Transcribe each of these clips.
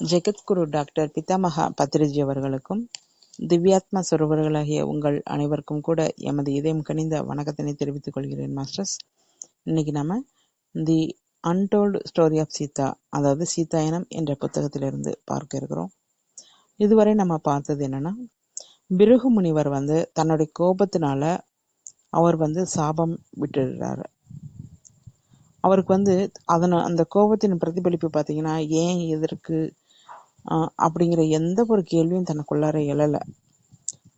Jagadguru doctor Pitamaha Patriji அவர்களுக்கும் திவ்யாத்மா சொருபர்களாகிய உங்கள் அனைவருக்கும் கூட எமது இதயம் கனிந்த வணக்கத்தினை தெரிவித்துக் கொள்கிறேன் மாஸ்டர்ஸ். இன்னைக்கு நாம the untold story of Sita, அதாவது சீதாயனம் என்ற புத்தகத்திலிருந்து பார்க்க இருக்கிறோம். இதுவரை நம்ம பார்த்தது என்னன்னா, பிருகு முனிவர் தன்னுடைய கோபத்தினால அவர் சாபம் விட்டுடுறாரு. அவருக்கு அந்த கோபத்தின் பிரதிபலிப்பு பார்த்தீங்கன்னா, ஏன் எதற்கு அப்படிங்கிற எந்த ஒரு கேள்வியும் தனக்குள்ளார எழல.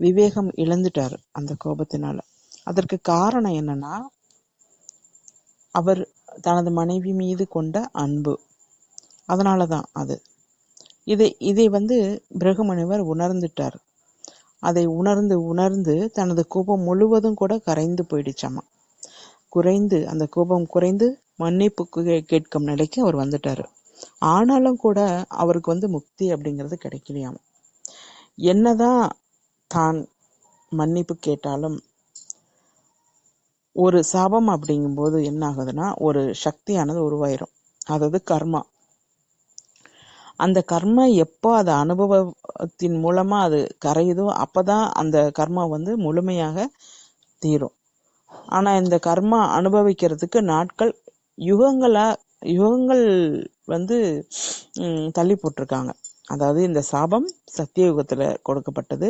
விவேகம் இழந்துட்டாரு அந்த கோபத்தினால. அதற்கு காரணம் என்னன்னா, அவர் தனது மனைவி மீது கொண்ட அன்பு. அதனாலதான் அது. இதை பிருகு முனிவர் உணர்ந்துட்டார். அதை உணர்ந்து தனது கோபம் முழுவதும் கூட கரைந்து போயிடுச்சாமா. அந்த கோபம் குறைந்து மன்னிப்பு கேட்கும் நிலைக்கு அவர் வந்துட்டாரு. ஆனாலும் கூட அவருக்கு முக்தி அப்படிங்கிறது கிடைக்கலையாம். என்னதான் தான் மன்னிப்பு கேட்டாலும் ஒரு சாபம் அப்படிங்கும்போது என்ன ஆகுதுன்னா, ஒரு சக்தியானது உருவாயிரும். அதாவது கர்மா. அந்த கர்மா எப்போ அது அனுபவத்தின் மூலமா அது கரையுதோ அப்பதான் அந்த கர்மா முழுமையாக தீரும். ஆனா இந்த கர்மா அனுபவிக்கிறதுக்கு நாட்கள் யுகங்கள் தள்ளி போட்டிருக்காங்க. அதாவது இந்த சாபம் சத்தியயுகத்துல கொடுக்கப்பட்டது.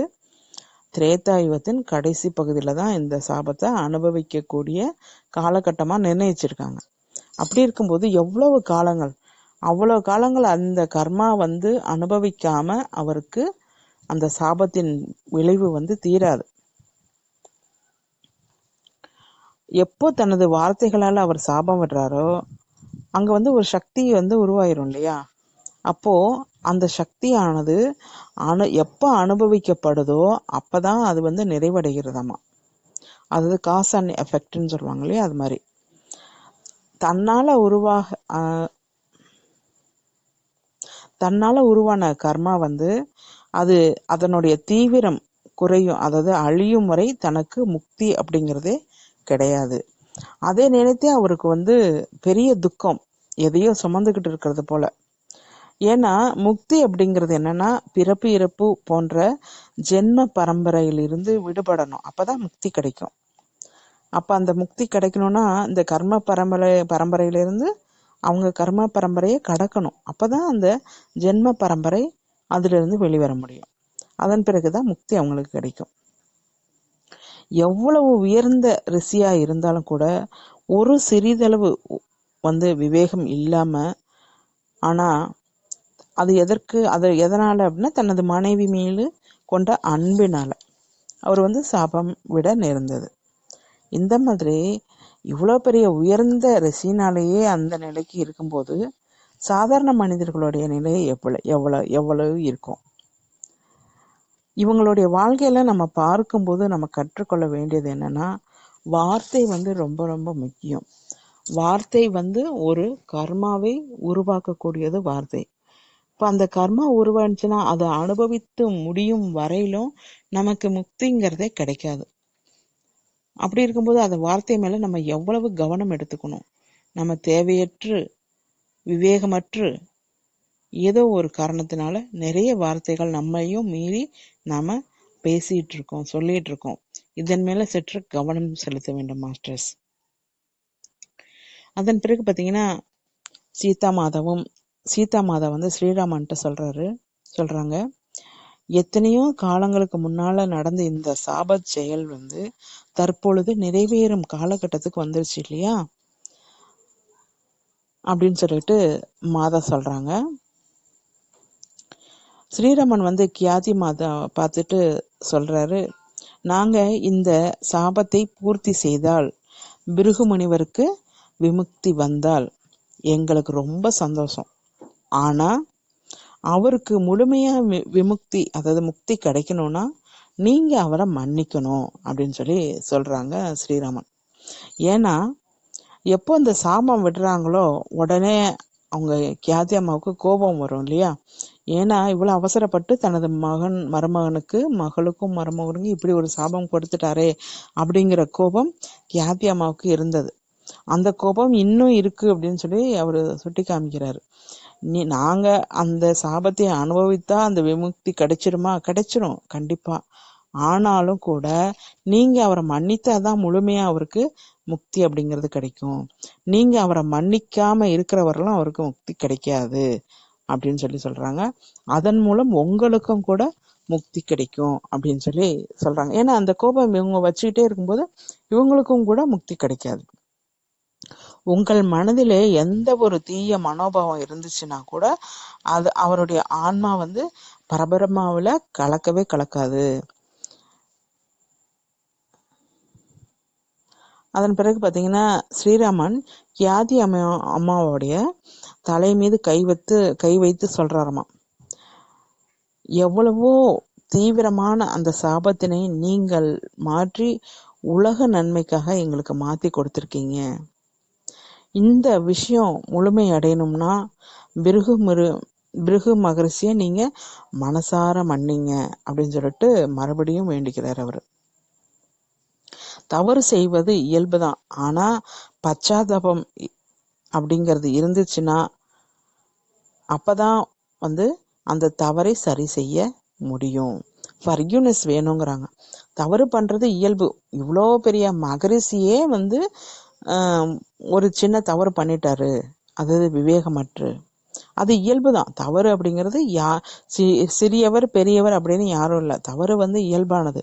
திரேதா யுகத்தின் கடைசி பகுதியில தான் இந்த சாபத்தை அனுபவிக்கக்கூடிய காலகட்டமா நிர்ணயிச்சிருக்காங்க. அப்படி இருக்கும்போது அவ்வளவு காலங்கள் அந்த கர்மா அனுபவிக்காம அவருக்கு அந்த சாபத்தின் விளைவு தீராது. எப்போ தனது வார்த்தைகளால அவர் சாபம் விடுறாரோ அங்க ஒரு சக்தி உருவாயிரும் இல்லையா? அப்போ அந்த சக்தியானது எப்ப அனுபவிக்கப்படுதோ அப்பதான் அது நிறைவடைகிறதாமா. அதாவது காஸ் அண்ட் எஃபெக்ட்னு சொல்லுவாங்க இல்லையா? அது மாதிரி தன்னால உருவான கர்மா அது அதனுடைய தீவிரம் குறையும், அதாவது அழியும் வரை தனக்கு முக்தி அப்படிங்கிறதே கிடையாது. அதே நினைத்தே அவருக்கு பெரிய துக்கம், எதையோ சுமந்துகிட்டு இருக்கிறது போல. ஏன்னா முக்தி அப்படிங்கிறது என்னன்னா, பிறப்பு இறப்பு போன்ற ஜென்ம பரம்பரையிலிருந்து விடுபடணும். அப்பதான் முக்தி கிடைக்கும். அப்ப அந்த முக்தி கிடைக்கணும்னா இந்த கர்ம பரம்பரையிலிருந்து அவங்க கர்ம பரம்பரையை கடக்கணும். அப்பதான் அந்த ஜென்ம பரம்பரை அதுல இருந்து வெளிவர முடியும். அதன் பிறகுதான் முக்தி அவங்களுக்கு கிடைக்கும். எவ்வளவு உயர்ந்த ரிஷியா இருந்தாலும் கூட ஒரு சிறிதளவு விவேகம் இல்லாம, ஆனா அது எதனால அப்படின்னா, தனது மனைவி மீது கொண்ட அன்பினால அவர் சாபம் விட நேர்ந்தது. இந்த மாதிரி இவ்வளவு பெரிய உயர்ந்த ரிஷினாலேயே அந்த நிலைக்கு இருக்கும்போது சாதாரண மனிதர்களுடைய நிலை எவ்வளவு இருக்கும்? இவங்களுடைய வாழ்க்கையில நம்ம பார்க்கும்போது நம்ம கற்றுக்கொள்ள வேண்டியது என்னன்னா, வார்த்தை ரொம்ப ரொம்ப முக்கியம். வார்த்தை ஒரு கர்மாவை உருவாக்கக்கூடியது வார்த்தை. இப்ப அந்த கர்மா உருவாச்சுன்னா அதை அனுபவித்து முடியும் வரையிலும் நமக்கு முக்திங்கிறதே கிடைக்காது. அப்படி இருக்கும்போது அந்த வார்த்தை மேல நம்ம எவ்வளவு கவனம் எடுத்துக்கணும். நம்ம தேவையற்று விவேகமற்று ஏதோ ஒரு காரணத்தினால நிறைய வார்த்தைகள் நம்மையும் மீறி நாம பேசிட்டு இருக்கோம், சொல்லிட்டு இருக்கோம். இதன் மேல சற்று கவனம் செலுத்த வேண்டும் மாஸ்டர்ஸ். அதன் பிறகு பாத்தீங்கன்னா, சீதா மாதா ஸ்ரீராமன்ட்ட சொல்றாங்க, எத்தனையோ காலங்களுக்கு முன்னால நடந்த இந்த சாப செயல் தற்பொழுது நிறைவேறும் காலகட்டத்துக்கு வந்துருச்சு இல்லையா அப்படின்னு சொல்லிட்டு மாதா சொல்றாங்க. ஸ்ரீராமன் கியாதி மாதா பார்த்துட்டு சொல்றாரு, நாங்க இந்த சாபத்தை பூர்த்தி செய்தால், பிருகு முனிவருக்கு விமுக்தி வந்தால் எங்களுக்கு ரொம்ப சந்தோஷம். ஆனா அவருக்கு முழுமையா விமுக்தி, அதாவது முக்தி கிடைக்கணும்னா நீங்க அவரை மன்னிக்கணும் அப்படின்னு சொல்லி சொல்றாங்க ஸ்ரீராமன். ஏன்னா எப்போ இந்த சாபம் விடுறாங்களோ உடனே அவங்க கியாதி அம்மாவுக்கு கோபம் வரும் இல்லையா? ஏன்னா இவ்வளவு அவசரப்பட்டு தனது மகளுக்கும் மருமகனுக்கும் இப்படி ஒரு சாபம் கொடுத்துட்டாரே அப்படிங்கிற கோபம் கியாதி அம்மாவுக்கு இருந்தது. அந்த கோபம் இன்னும் இருக்கு அப்படின்னு சொல்லி அவர் சுட்டி காமிக்கிறாரு. நாங்க அந்த சாபத்தை அனுபவித்தா அந்த விமுக்தி கிடைச்சிருமா? கிடைச்சிரும் கண்டிப்பா. ஆனாலும் கூட நீங்க அவரை மன்னித்தாதான் முழுமையா அவருக்கு முக்தி அப்படிங்கிறது கிடைக்கும். நீங்க அவரை மன்னிக்காம இருக்கிறவரெல்லாம் அவருக்கு முக்தி கிடைக்காது அப்படின்னு சொல்லி சொல்றாங்க. அதன் மூலம் உங்களுக்கும் கூட முக்தி கிடைக்கும் அப்படின்னு சொல்லி சொல்றாங்க. ஏன்னா அந்த கோபம் இவங்க வச்சுக்கிட்டே இருக்கும்போது இவங்களுக்கும் கூட முக்தி கிடைக்காது. உங்கள் மனதிலே எந்த ஒரு தீய மனோபாவம் இருந்துச்சுன்னா கூட அது அவருடைய ஆன்மா பரபிரம்மாவில கலக்கவே கலக்காது. அதன் பிறகு பாத்தீங்கன்னா ஸ்ரீராமன் கியாதி அம்மாவுடைய தலை மீது கை வைத்து சொல்றாராமா, எவ்வளவோ தீவிரமான அந்த சாபத்தினை நீங்கள் மாற்றி உலக நன்மைக்காக எங்களுக்கு மாத்தி கொடுத்திருக்கீங்க. இந்த விஷயம் முழுமை அடையணும்னா பிருகு மகரிஷிய நீங்க மனசார மன்னிங்க அப்படின்னு சொல்லிட்டு மறுபடியும் வேண்டிக்கிறார் அவரு. தவறு செய்வது இயல்புதான். ஆனா பச்சாதாபம் அப்படிங்கிறது இருந்துச்சுன்னா அப்பதான் அந்த தவறை சரி செய்ய முடியும். ஃபர்கிவ்னஸ் வேணுங்கிறாங்க. தவறு பண்றது இயல்பு. இவ்வளோ பெரிய மகரிஷியே ஒரு சின்ன தவறு பண்ணிட்டாரு, அது விவேகமற்று. அது இயல்புதான். தவறு அப்படிங்கிறது சிறியவர் பெரியவர் அப்படின்னு யாரும் இல்லை. தவறு இயல்பானது.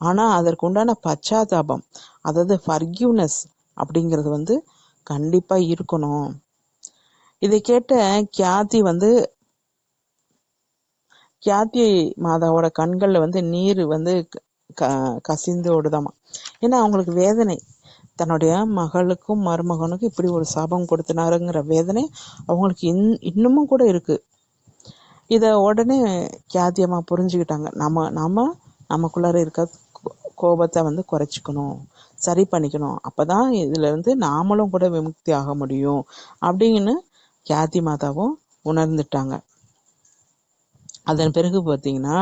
ஆனா அதற்கு உண்டான பச்சாதாபம், அதாவது ஃபர்கிவ்னஸ் அப்படிங்கிறது கண்டிப்பா இருக்கணும். இதை கேட்ட கியாதி மாதாவோட கண்கள்ல நீர் கசிந்து ஓடுதாமா. ஏன்னா அவங்களுக்கு வேதனை, தன்னுடைய மகளுக்கும் மருமகனுக்கும் இப்படி ஒரு சாபம் கொடுத்தினாருங்கிற வேதனை அவங்களுக்கு இன்னமும் கூட இருக்கு. இத உடனே கியாதி அம்மா புரிஞ்சுக்கிட்டாங்க. நமக்குள்ளார இருக்க கோபத்தை குறைச்சிக்கணும், சரி பண்ணிக்கணும். அப்பதான் இதுல இருந்து நாமளும் கூட விமுக்தி ஆக முடியும் அப்படின்னு கியாதி மாதாவும் உணர்ந்துட்டாங்க. அதன் பிறகு பாத்தீங்கன்னா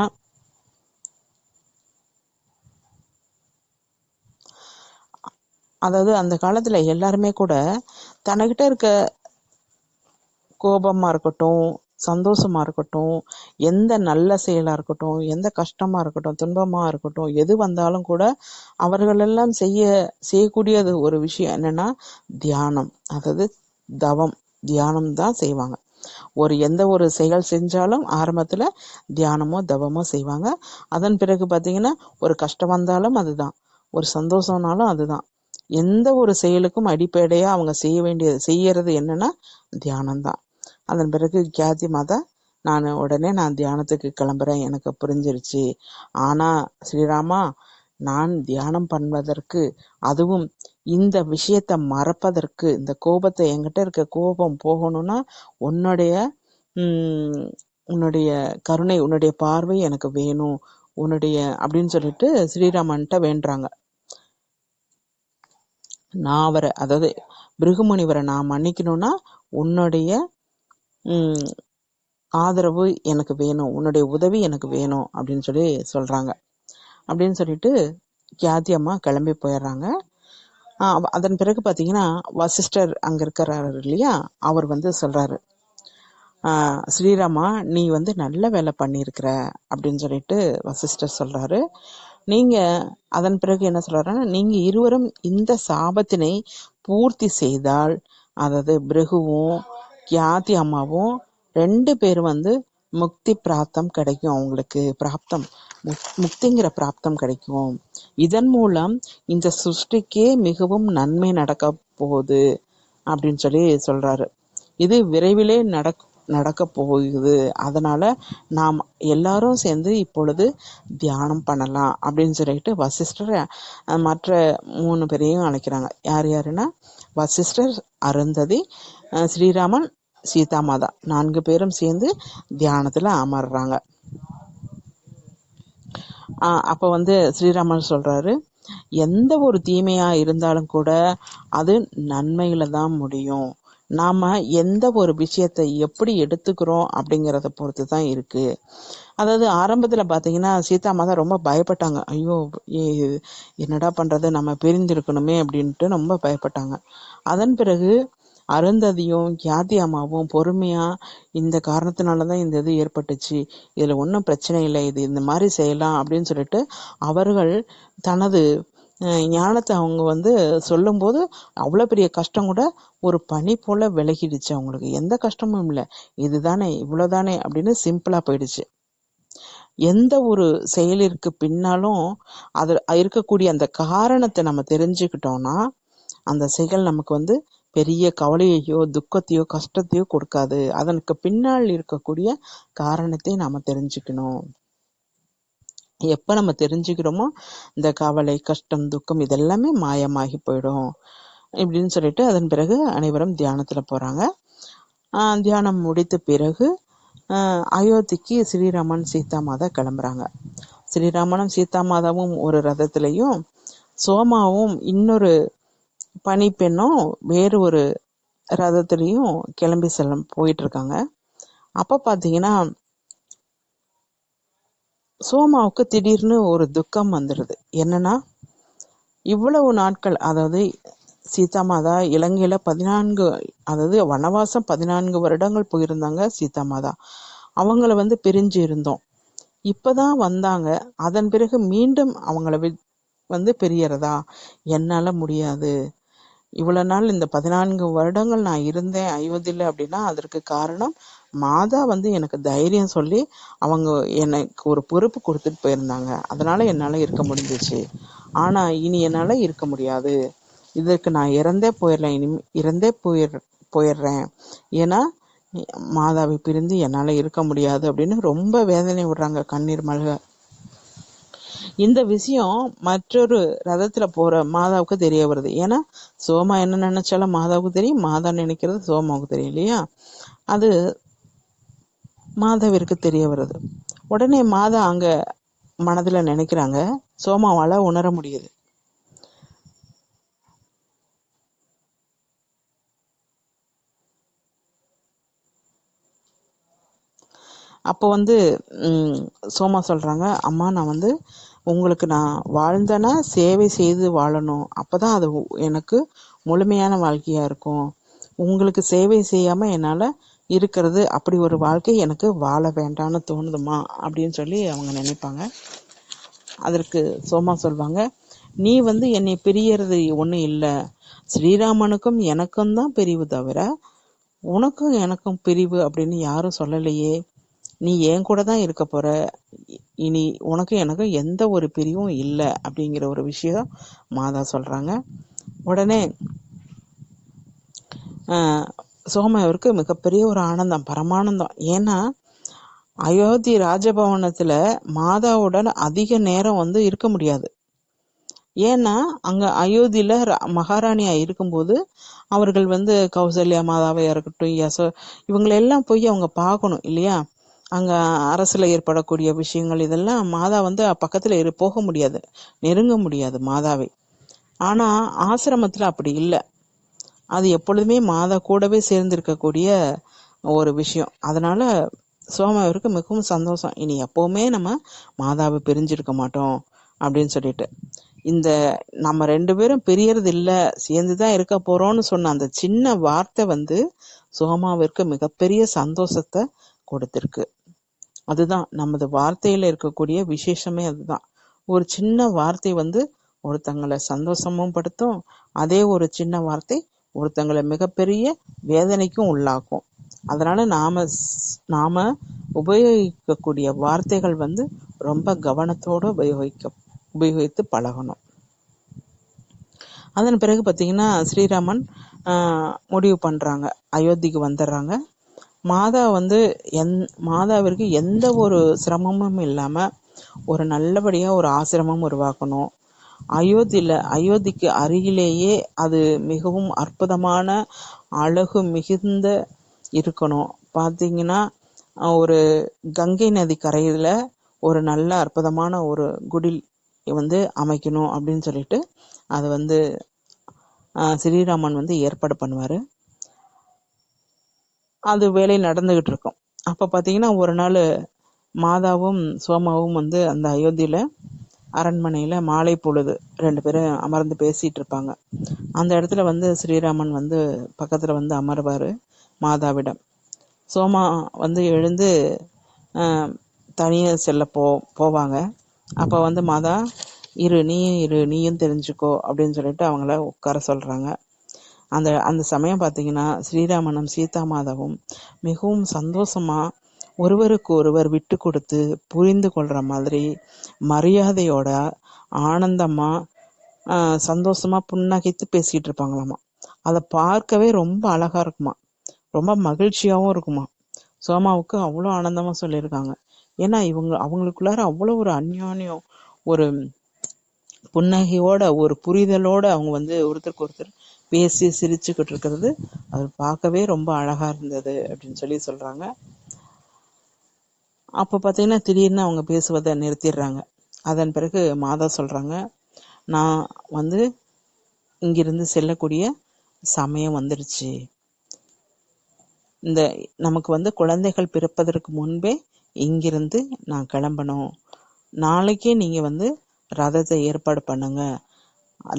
அதாவது அந்த காலத்துல எல்லாருமே கூட தனக்கிட்ட இருக்க கோபமா இருக்கட்டும், சந்தோஷமா இருக்கட்டும், எந்த நல்ல செயலா இருக்கட்டும், எந்த கஷ்டமா இருக்கட்டும், துன்பமா இருக்கட்டும், எது வந்தாலும் கூட அவர்கள் எல்லாம் செய்யக்கூடியது ஒரு விஷயம் என்னன்னா தியானம், அதாவது தவம், தியானம் தான் செய்வாங்க. எந்த ஒரு செயல் செஞ்சாலும் ஆரம்பத்துல தியானமோ தவமோ செய்வாங்க. அதன் பிறகு பாத்தீங்கன்னா ஒரு கஷ்டம் வந்தாலும் அதுதான், ஒரு சந்தோஷம்னாலும் அதுதான். எந்த ஒரு செயலுக்கும் அடிப்படையா அவங்க செய்யறது என்னன்னா தியானம்தான். அதன் பிறகு கியாதி மாதா, நான் தியானத்துக்கு கிளம்புறேன், எனக்கு புரிஞ்சிருச்சு. ஆனா ஸ்ரீராமா, நான் தியானம் பண்ணுவதற்கு, அதுவும் இந்த விஷயத்த மறப்பதற்கு, இந்த கோபத்தை, என்கிட்ட இருக்க கோபம் போகணும்னா உன்னுடைய கருணை, உன்னுடைய பார்வை எனக்கு வேணும், அப்படின்னு சொல்லிட்டு ஸ்ரீராமன்ட்ட வேண்டுறாங்க. நான் அவரை, அதாவது பிருகுமுனிவரை நான் மன்னிக்கணும்னா உன்னுடைய ஆதரவு எனக்கு வேணும், உன்னுடைய உதவி எனக்கு வேணும் அப்படின்னு சொல்லி சொல்றாங்க. அப்படின்னு சொல்லிட்டு கியாதி அம்மா கிளம்பி போயிடுறாங்க. அதன் பிறகு பாத்தீங்கன்னா வசிஷ்டர் அங்க இருக்கிறாரு இல்லையா, அவர் சொல்றாரு, ஸ்ரீராமா நீ நல்ல வேலை பண்ணியிருக்கிற அப்படின்னு சொல்லிட்டு வசிஷ்டர் சொல்றாரு. நீங்க அதன் பிறகு என்ன சொல்றாருன்னா, நீங்க இருவரும் இந்த சாபத்தினை பூர்த்தி செய்தால், அதாவது பிருகுவும் கியாதி அம்மாவும் 2 பேரும் முக்தி பிராப்தம் கிடைக்கும். அவங்களுக்கு முக்திங்கிற பிராப்தம் கிடைக்கும். இதன் மூலம் இந்த சிருஷ்டிக்கே மிகவும் நன்மை நடக்க போகுது அப்படின்னு சொல்லி சொல்றாரு. இது விரைவிலே நடக்க போகுது. அதனால நாம் எல்லாரும் சேர்ந்து இப்பொழுது தியானம் பண்ணலாம் அப்படின்னு சொல்லிட்டு வசிஷ்டர் மற்ற 3 பேரையும் அழைக்கிறாங்க. யாருன்னா வசிஷ்டர், அருந்ததி, ஸ்ரீராமன், சீதா மாதா 4 பேரும் சேர்ந்து தியானத்துல அமர்றாங்க. அப்ப ஸ்ரீராமன் சொல்றாரு, எந்த ஒரு தீமையா இருந்தாலும் கூட அது நன்மையில தான் முடியும். நாம எந்த ஒரு விஷயத்தை எப்படி எடுத்துக்கிறோம் அப்படிங்கிறத பொறுத்து தான் இருக்கு. அதாவது ஆரம்பத்துல பாத்தீங்கன்னா சீதா மாதா ரொம்ப பயப்பட்டாங்க. ஐயோ, என்னடா பண்றது, நம்ம பிரிந்திருக்கணுமே அப்படின்ட்டு ரொம்ப பயப்பட்டாங்க. அதன் பிறகு அருந்ததியும் கியாதி அம்மாவும் பொறுமையா, இந்த காரணத்தினாலதான் இந்த இது ஏற்பட்டுச்சு, இதுல ஒன்றும் பிரச்சனை இல்லை, இது இந்த மாதிரி செய்யலாம் அப்படின்னு சொல்லிட்டு அவர்கள் தனது ஞானத்தை அவங்க சொல்லும் போது அவ்வளவு பெரிய கஷ்டம் கூட ஒரு பனி போல விலகிடுச்சு. அவங்களுக்கு எந்த கஷ்டமும் இல்லை, இதுதானே இவ்வளவுதானே அப்படின்னு சிம்பிளா போயிடுச்சு. எந்த ஒரு செயலிற்கு பின்னாலும் அது இருக்கக்கூடிய அந்த காரணத்தை நம்ம தெரிஞ்சுக்கிட்டோம்னா அந்த செயல் நமக்கு பெரிய கவலையையோ துக்கத்தையோ கஷ்டத்தையோ கொடுக்காது. அதற்கு பின்னால் இருக்கக்கூடிய காரணத்தை நாம தெரிஞ்சுக்கணும். எப்ப நம்ம தெரிஞ்சுக்கிறோமோ இந்த கவலை கஷ்டம் துக்கம் இதெல்லாமே மாயமாகி போயிடும் இப்படின்னு சொல்லிட்டு அதன் பிறகு அனைவரும் தியானத்துல போறாங்க. தியானம் முடித்த பிறகு அயோத்திக்கு ஸ்ரீராமன் சீதா மாதா கிளம்புறாங்க. ஸ்ரீராமனும் சீதா மாதாவும் ஒரு ரதத்திலையும் சோமாவும் இன்னொரு பனி பெண்ணும் வேறு ஒரு ரதத்திலையும் கிளம்பி போயிட்டு இருக்காங்க. அப்ப பாத்தீங்கன்னா சோமாவுக்கு திடீர்னு ஒரு துக்கம் வந்துடுது. என்னன்னா, இவ்வளவு நாட்கள், அதாவது சீதா மாதா இலங்கையில 14, அதாவது வனவாசம் 14 வருடங்கள் போயிருந்தாங்க சீதா மாதா. அவங்கள பிரிஞ்சு இருந்தோம். இப்பதான் வந்தாங்க. அதன் பிறகு மீண்டும் அவங்கள பிரியறதா என்னால முடியாது. இவ்வளவு நாள் இந்த 14 வருடங்கள் நான் இருந்தேன் அயோத்தியில அப்படின்னா அதற்கு காரணம் மாதா எனக்கு தைரியம் சொல்லி அவங்க எனக்கு ஒரு பொறுப்பு கொடுத்துட்டு போயிருந்தாங்க. அதனால என்னால இருக்க முடிஞ்சிச்சு. ஆனா இனி என்னால இருக்க முடியாது. இதற்கு நான் இறந்தே போயிடலாம். இறந்தே போயிடுறேன். ஏன்னா மாதாவை பிரிந்து என்னால இருக்க முடியாது அப்படின்னு ரொம்ப வேதனை விடுறாங்க, கண்ணீர் மல்க. இந்த விஷயம் மற்றொரு ரதத்துல போற மாதாவுக்கு தெரிய வருது. ஏன்னா சோமா என்ன நினைச்சாலும் மாதாவுக்கு தெரியும், மாதா நினைக்கிறது சோமாவுக்கு தெரியும் இல்லையா? அது மாதாவிற்கு தெரிய வருது. உடனே மாதா அங்க மனதுல நினைக்கிறாங்க, சோமாவால உணர முடியுது. அப்போ சோமா சொல்றாங்க, அம்மா நான் உங்களுக்கு நான் வாழ்ந்தேன்னா சேவை செய்து வாழணும், அப்பதான் அது எனக்கு முழுமையான வாழ்க்கையா இருக்கும். உங்களுக்கு சேவை செய்யாம என்னால இருக்கிறது அப்படி ஒரு வாழ்க்கை எனக்கு வாழ வேண்டாம்னு தோணுதுமா அப்படின்னு சொல்லி அவங்க நினைப்பாங்க. அதற்கு சோமா சொல்வாங்க, நீ என்னை பிரியறது ஒன்றும் இல்லை, ஸ்ரீராமனுக்கும் எனக்கும் தான் பிரிவு தவிர உனக்கும் எனக்கும் பிரிவு அப்படின்னு யாரும் சொல்லலையே. நீ என் கூட தான் இருக்க போற, இனி உனக்கும் எனக்கும் எந்த ஒரு பிரிவும் இல்லை அப்படிங்கிற ஒரு விஷயம் மாதா சொல்றாங்க. உடனே சோமையவருக்கு மிகப்பெரிய ஒரு ஆனந்தம், பரமானந்தம். ஏன்னா அயோத்தி ராஜபவனத்துல மாதாவுடன் அதிக நேரம் இருக்க முடியாது. ஏன்னா அங்க அயோத்தியில மகாராணியா இருக்கும்போது அவர்கள் கௌசல்யா மாதாவையா இருக்கட்டும், இவங்களெல்லாம் போய் அவங்க பார்க்கணும் இல்லையா? அங்க அரசுல ஏற்படக்கூடிய விஷயங்கள் இதெல்லாம் மாதா பக்கத்துல போக முடியாது, நெருங்க முடியாது மாதாவை. ஆனா ஆசிரமத்துல அப்படி இல்லை. அது எப்பொழுதுமே மாதா கூடவே சேர்ந்து இருக்கக்கூடிய ஒரு விஷயம். அதனால சோமாவிற்கு மிகவும் சந்தோஷம், இனி எப்பவுமே நம்ம மாதாவை பிரிஞ்சிருக்க மாட்டோம் அப்படின்னு சொல்லிட்டு. இந்த நம்ம 2 பேரும் பிரியறது இல்ல, சேர்ந்துதான் இருக்க போறோம்னு சொன்ன அந்த சின்ன வார்த்தை சோமாவிற்கு மிகப்பெரிய சந்தோஷத்தை கொடுத்திருக்கு. அதுதான் நமது வார்த்தையில இருக்கக்கூடிய விசேஷமே. அதுதான், ஒரு சின்ன வார்த்தை ஒருத்தங்களை சந்தோஷமும் படுத்தும், அதே ஒரு சின்ன வார்த்தை ஒருத்தங்களை மிகப்பெரிய வேதனைக்கும் உள்ளாக்கும். அதனால நாம உபயோகிக்கக்கூடிய வார்த்தைகள் ரொம்ப கவனத்தோடு உபயோகித்து பழகணும். அதன் பிறகு பார்த்தீங்கன்னா ஸ்ரீராமன் முடிவு பண்றாங்க, அயோத்திக்கு வந்துடுறாங்க. மாதா மாதாவிற்கு எந்த ஒரு சிரமமும் இல்லாம ஒரு நல்லபடியா ஒரு ஆசிரமம் உருவாக்கணும். அயோத்திக்கு அருகிலேயே அது மிகவும் அற்புதமான அழகு மிகுந்த இருக்கணும். பார்த்தீங்கன்னா ஒரு கங்கை நதி கரையில ஒரு நல்ல அற்புதமான ஒரு குடில் அமைக்கணும் அப்படின்னு சொல்லிட்டு அது ஸ்ரீராமன் ஏற்பாடு பண்ணுவாரு. அது வேலை நடந்துகிட்டு இருக்கும். அப்ப பாத்தீங்கன்னா ஒரு நாள் மாதாவும் சோமாவும் வந்து அந்த அயோத்தியில அரண்மனையில மாலை பொழுது 2 பேரும் அமர்ந்து பேசிட்டு இருப்பாங்க. அந்த இடத்துல வந்து ஸ்ரீராமன் வந்து பக்கத்துல வந்து அமர்வாரு மாதாவிடம். சோமா வந்து எழுந்து தனியே செல்ல போவாங்க. அப்ப வந்து மாதா இரு நீயும் தெரிஞ்சுக்கோ அப்படின்னு சொல்லிட்டு அவங்கள உட்கார சொல்றாங்க. அந்த சமயம் பார்த்தீங்கன்னா ஸ்ரீராமனும் சீதா மாதாவும் மிகவும் சந்தோஷமா ஒருவருக்கு ஒருவர் விட்டு கொடுத்து புரிந்து கொள்ற மாதிரி மரியாதையோட ஆனந்தமா சந்தோஷமா புன்னகைத்து பேசிட்டு இருப்பாங்களாமா. அதை பார்க்கவே ரொம்ப அழகா இருக்குமா, ரொம்ப மகிழ்ச்சியாவும் இருக்குமா. சோமாவுக்கு அவ்வளோ ஆனந்தமா சொல்லியிருக்காங்க. ஏன்னா அவங்களுக்குள்ளார அவ்வளோ ஒரு அந்யோன்யம், ஒரு புன்னகையோட, ஒரு புரிதலோட அவங்க வந்து ஒருத்தருக்கு ஒருத்தர் பேசி சிரிச்சுக்கிட்டு இருக்கிறது அது பார்க்கவே ரொம்ப அழகா இருந்தது அப்படின்னு சொல்லி சொல்றாங்க. அப்ப பாத்தீங்கன்னா திடீர்னு அவங்க பேசுவதை நிறுத்திடுறாங்க. அதன் பிறகு மாதா சொல்றாங்க, நான் வந்து இங்கிருந்து செல்லக்கூடிய சமயம் வந்துடுச்சு. இந்த நமக்கு வந்து குழந்தைகள் பிறப்பதற்கு முன்பே இங்கிருந்து நான் கிளம்பணும். நாளைக்கே நீங்க வந்து ரதத்தை ஏற்பாடு பண்ணுங்க,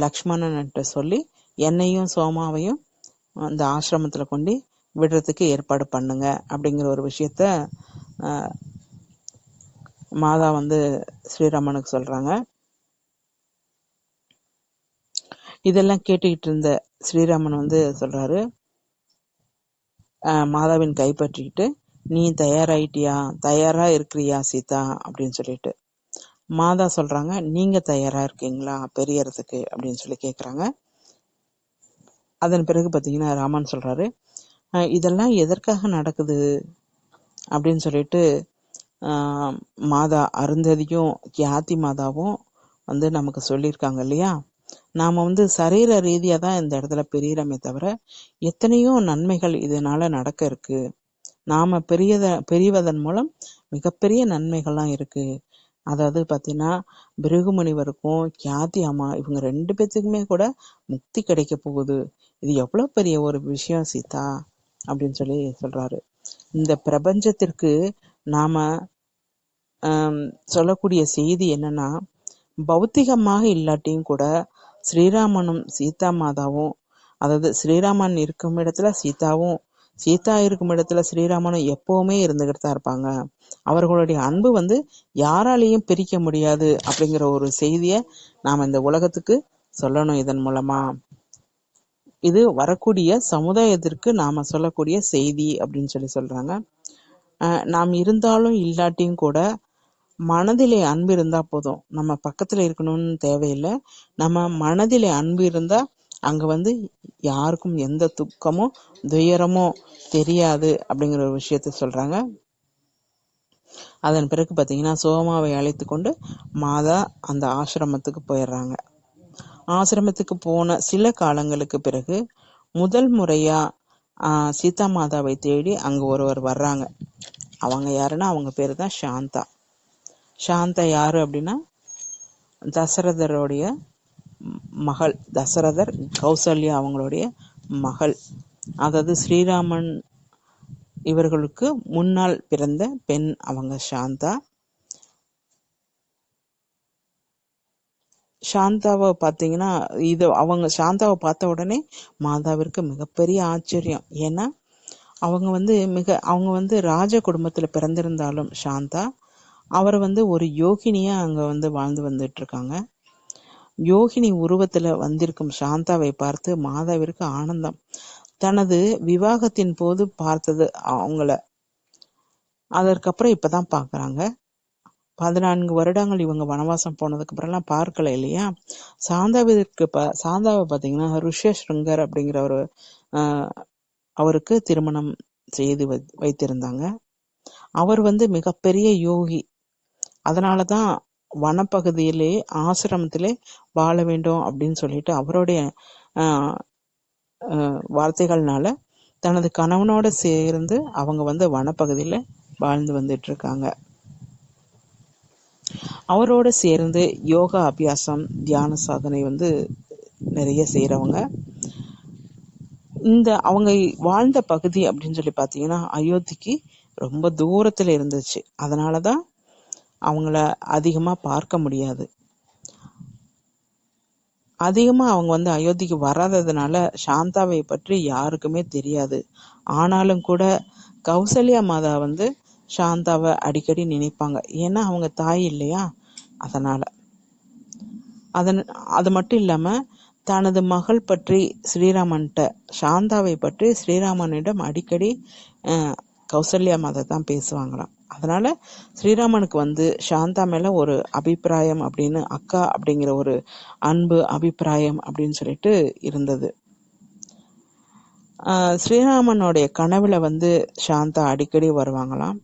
லக்ஷ்மணன்கிட்ட சொல்லி என்னையும் சோமாவையும் அந்த ஆசிரமத்துல கொண்டு விடுறதுக்கு ஏற்பாடு பண்ணுங்க அப்படிங்கிற ஒரு விஷயத்த மாதா வந்து ஸ்ரீராமனுக்கு சொல்றாங்க. இதெல்லாம் கேட்டுக்கிட்டு இருந்த ஸ்ரீராமன் வந்து சொல்றாரு, மாதாவின் கைப்பற்றிக்கிட்டு, நீ தயாரா இருக்கிறியா சீதா அப்படின்னு சொல்லிட்டு. மாதா சொல்றாங்க, நீங்க தயாரா இருக்கீங்களா பெரியறதுக்கு அப்படின்னு சொல்லி கேக்குறாங்க. அதன் பிறகு பாத்தீங்கன்னா ராமன் சொல்றாரு, இதெல்லாம் எதற்காக நடக்குது அப்படின்னு சொல்லிட்டு மாதா அருந்ததியும் கியாதி மாதாவும் வந்து நமக்கு சொல்லியிருக்காங்க இல்லையா. நாம வந்து சரீர ரீதியா தான் இந்த இடத்துல பெரியறமே தவிர எத்தனையோ நன்மைகள் இதனால நடக்க இருக்கு. நாம பெரியவதன் மூலம் மிகப்பெரிய நன்மைகள்லாம் இருக்கு. அதாவது பாத்தீங்கன்னா பிருகு முனிவருக்கும் கியாதி அம்மா இவங்க 2 பேத்துக்குமே கூட முக்தி கிடைக்க போகுது. இது எவ்வளவு பெரிய ஒரு விஷயம் சீதா அப்படின்னு சொல்லி சொல்றாரு. இந்த பிரபஞ்சத்திற்கு நாம சொல்லக்கூடிய செய்தி என்னன்னா, பௌத்திகமாக இல்லாட்டியும் கூட ஸ்ரீராமனும் சீதா மாதாவும், அதாவது ஸ்ரீராமன் இருக்கும் இடத்துல சீதாவும், சீதா இருக்கும் இடத்துல ஸ்ரீராமனும் எப்பவுமே இருந்துகிட்டு தான் இருப்பாங்க. அவர்களுடைய அன்பு வந்து யாராலையும் பிரிக்க முடியாது அப்படிங்கிற ஒரு செய்திய நாம இந்த உலகத்துக்கு சொல்லணும் இதன் மூலமா. இது வரக்கூடிய சமுதாயத்திற்கு நாம சொல்லக்கூடிய செய்தி அப்படின்னு சொல்லி சொல்றாங்க. நாம் இருந்தாலும் இல்லாட்டியும் கூட மனதிலே அன்பு இருந்தா போதும். நம்ம பக்கத்துல இருக்கணும்னு தேவையில்லை. நம்ம மனதிலே அன்பு இருந்தா அங்க வந்து யாருக்கும் எந்த துக்கமோ துயரமோ தெரியாது அப்படிங்கிற ஒரு விஷயத்த சொல்றாங்க. அதன் பிறகு பாத்தீங்கன்னா சோமாவை அழைத்து கொண்டு மாதா அந்த ஆசிரமத்துக்கு போயிடுறாங்க. ஆசிரமத்துக்கு போன சில காலங்களுக்கு பிறகு முதல் முறையா சீதா மாதாவை தேடி அங்க ஒருவர் வர்றாங்க. அவங்க யாருன்னா அவங்க பேரு தான் சாந்தா. சாந்தா யாரு அப்படின்னா தசரதருடைய மகள். தசரதர் கௌசல்யா அவங்களுடைய மகள். அதாவது ஸ்ரீராமன் இவர்களுக்கு முன்னால் பிறந்த பெண் அவங்க சாந்தா. சாந்தாவை பார்த்தீங்கன்னா சாந்தாவை பார்த்த உடனே மாதாவிற்கு மிகப்பெரிய ஆச்சரியம். ஏன்னா அவங்க வந்து ராஜ குடும்பத்துல பிறந்திருந்தாலும் சாந்தா அவர் வந்து ஒரு யோகினியா அங்க வந்து வாழ்ந்து வந்துட்டு இருக்காங்க. யோகினி உருவத்துல வந்திருக்கும் சாந்தாவை பார்த்து மாதாவிற்கு ஆனந்தம். தனது விவாகத்தின் போது பார்த்தது அவங்கள, அதற்கப்புறம் இப்பதான் பாக்குறாங்க. 14 வருடங்கள் இவங்க வனவாசம் போனதுக்கு அப்புறம் எல்லாம் பார்க்கல இல்லையா. சாந்தாவை பாத்தீங்கன்னா ருஷ்யஸ்ருங்கர் அப்படிங்கிற ஒரு அவருக்கு திருமணம் செய்து வைத்திருந்தாங்க. அவர் வந்து மிகப்பெரிய யோகி. அதனாலதான் வனப்பகுதியிலே ஆசிரமத்திலே வாழ வேண்டும் அப்படின்னு சொல்லிட்டு அவருடைய வார்த்தைகள்னால தனது கணவனோட சேர்ந்து அவங்க வந்து வனப்பகுதியில வாழ்ந்து வந்துட்டு இருக்காங்க. அவரோட சேர்ந்து யோகா அபியாசம் தியான சாதனை வந்து நிறைய செய்யறவங்க. இந்த அவங்க வாழ்ந்த பகுதி அப்படின்னு சொல்லி பார்த்தீங்கன்னா அயோத்திக்கு ரொம்ப தூரத்தில் இருந்துச்சு. அதனால தான் அவங்கள அதிகமாக பார்க்க முடியாது. அதிகமாக அவங்க வந்து அயோத்திக்கு வராததுனால சாந்தாவை பற்றி யாருக்குமே தெரியாது. ஆனாலும் கூட கௌசல்யா மாதா வந்து சாந்தாவை அடிக்கடி நினைப்பாங்க. ஏன்னா அவங்க தாய் இல்லையா, அதனால. அது மட்டும் இல்லாமல் தனது மகள் பற்றி ஸ்ரீராமன்கிட்ட, சாந்தாவை பற்றி ஸ்ரீராமனிடம் அடிக்கடி கௌசல்யா மாதா தான் பேசுவாங்களாம். அதனால ஸ்ரீராமனுக்கு வந்து சாந்தா மேல ஒரு அபிப்பிராயம் அப்படின்னு, அக்கா அப்படிங்கிற ஒரு அன்பு அபிப்பிராயம் அப்படின்னு சொல்லிட்டு இருந்தது. ஸ்ரீராமனுடைய கனவுல வந்து சாந்தா அடிக்கடி வருவாங்களாம்.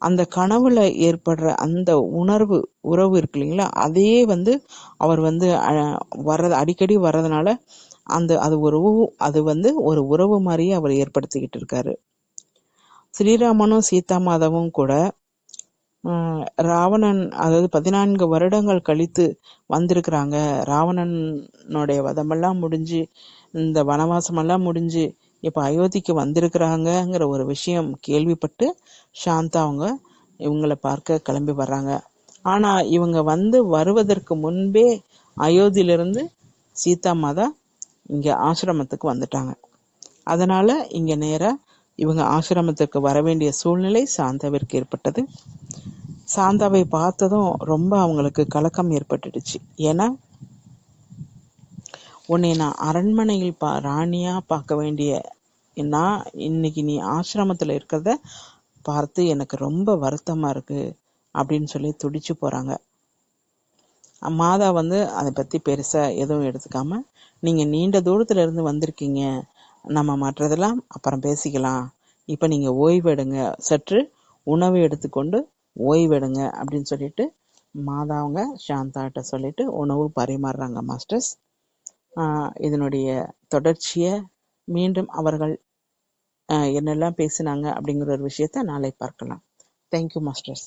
அந்த கனவுல ஏற்படுற அந்த உறவு இருக்கு இல்லைங்களா, அதையே வந்து அவர் வந்து அடிக்கடி வர்றதுனால அது வந்து ஒரு உறவு மாதிரியே அவர் ஏற்படுத்திக்கிட்டு இருக்காரு. ஸ்ரீராமனும் சீதா மாதாவும் கூட ராவணன், அதாவது 14 வருடங்கள் கழித்து வந்திருக்கிறாங்க. ராவணனுடைய வதமெல்லாம் முடிஞ்சு, இந்த வனவாசமெல்லாம் முடிஞ்சு இப்போ அயோத்திக்கு வந்திருக்கிறாங்கங்கிற ஒரு விஷயம் கேள்விப்பட்டு சாந்தா அவங்க இவங்களை பார்க்க கிளம்பி வர்றாங்க. ஆனா இவங்க வந்து வருவதற்கு முன்பே அயோத்தியிலிருந்து சீதா மாதா இங்க ஆசிரமத்துக்கு வந்துட்டாங்க. அதனால இங்க நேரா இவங்க ஆசிரமத்துக்கு வர வேண்டிய சூழ்நிலை சாந்தாவிற்கு ஏற்பட்டது. சாந்தாவை பார்த்ததும் ரொம்ப அவங்களுக்கு கலக்கம் ஏற்பட்டுடுச்சு. ஏன்னா உன்னை நான் அரண்மனையில் ராணியா பார்க்க வேண்டிய நான் இன்னைக்கு நீ ஆசிரமத்தில் இருக்கிறத பார்த்து எனக்கு ரொம்ப வருத்தமா இருக்கு அப்படின்னு சொல்லி துடிச்சு போறாங்க. மாதா வந்து அதை பத்தி பெருசா எதுவும் எடுத்துக்காம, நீங்க நீண்ட தூரத்துல இருந்து வந்திருக்கீங்க, நம்ம மற்றதெல்லாம் அப்புறம் பேசிக்கலாம், இப்ப நீங்க ஓய்வெடுங்க, சற்று உணவு எடுத்துக்கொண்டு ஓய்வெடுங்க அப்படின்னு சொல்லிட்டு மாதா அவங்க சாந்தாட்ட சொல்லிட்டு உணவு பரிமாறுறாங்க மாஸ்டர்ஸ். இதனுடைய தொடர்ச்சியை மீண்டும் அவர்கள் என்னெல்லாம் பேசினாங்க அப்படிங்கிற ஒரு விஷயத்த நாளை பார்க்கலாம். Thank you masters.